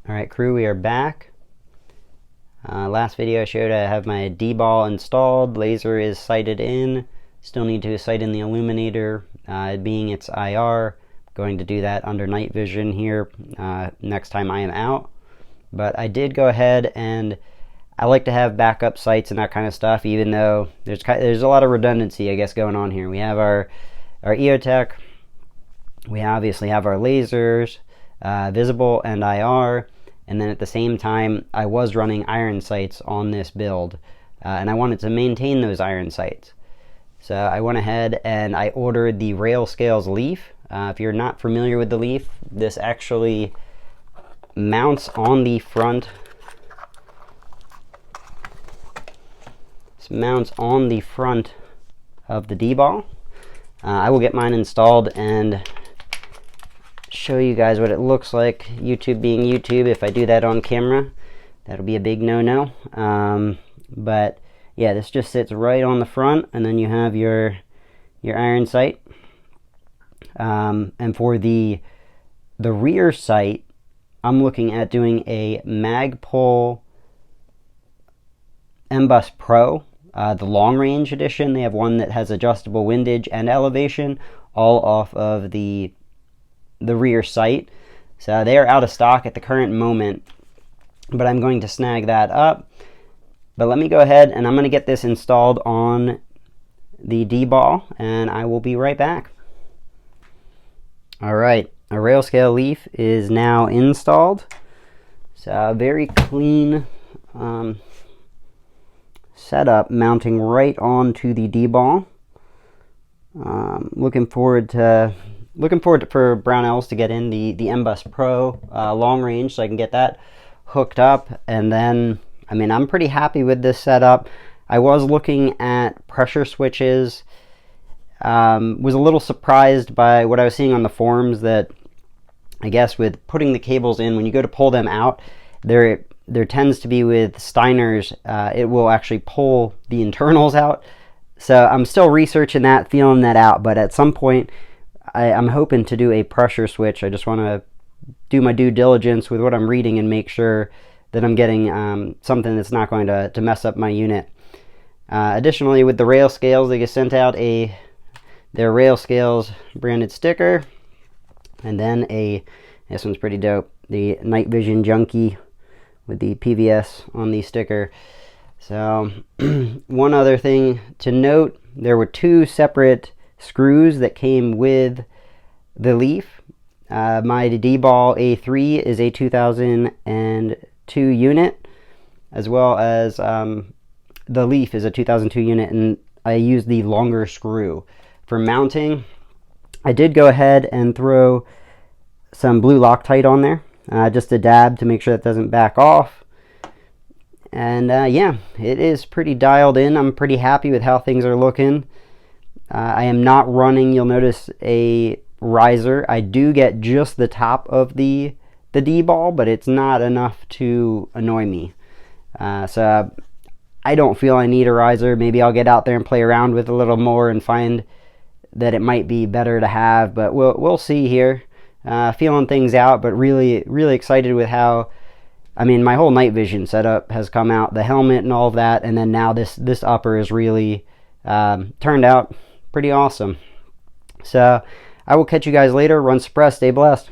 Alright crew, we are back. Last video I showed I have my DBal installed, laser is sighted in, still need to sight in the illuminator, being its IR. Going to do that under night vision here next time I am out. But I did go ahead and I like to have backup sights and that kind of stuff, even though there's a lot of redundancy I guess going on here. We have our EOTech, we obviously have our lasers, visible and IR, and then at the same time I was running iron sights on this build, and I wanted to maintain those iron sights. So I went ahead and I ordered the RailScales Leaf. If you're not familiar with the Leaf, this actually mounts on the front. This mounts on the front of the DBal. I will get mine installed and show you guys what it looks like, YouTube being YouTube. If I do that on camera, that'll be a big no-no. But yeah, this just sits right on the front, and then you have your iron sight. And for the rear sight, I'm looking at doing a Magpul Mbus Pro, the long range edition. They have one that has adjustable windage and elevation, all off of the rear sight. So they are out of stock at the current moment, but I'm going to snag that up. But let me go ahead and I'm going to get this installed on the DBal, and I will be right back. Alright, a RailScale Leaf is now installed. So very clean setup, mounting right onto the DBal. Looking forward for Brownells to get in the Mbus Pro long range, so I can get that hooked up. And then, I mean, I'm pretty happy with this setup. I was looking at pressure switches. Was a little surprised by what I was seeing on the forums, that I guess with putting the cables in, when you go to pull them out, there tends to be with Steiners, it will actually pull the internals out. So I'm still researching that, feeling that out, but at some point I'm hoping to do a pressure switch. I just want to do my due diligence with what I'm reading and make sure that I'm getting something that's not going to mess up my unit. Additionally, with the RailScales, they just sent out their RailScales branded sticker, and then this one's pretty dope, the night vision junkie with the PVS on the sticker. So one other thing to note, there were two separate screws that came with the Leaf. My DbalA3 is a 2002 unit, as well as the Leaf is a 2002 unit, and I used the longer screw. For mounting, I did go ahead and throw some blue Loctite on there, just a dab to make sure that doesn't back off. And yeah, it is pretty dialed in. I'm pretty happy with how things are looking. I am not running, you'll notice, a riser. I do get just the top of the DBal, but it's not enough to annoy me. So I don't feel I need a riser. Maybe I'll get out there and play around with it a little more and find that it might be better to have, but we'll see here. Feeling things out, but really excited with how, I mean, my whole night vision setup has come out, the helmet and all of that, and then now this upper is really turned out pretty awesome. So I will catch you guys later. Run suppress, stay blessed.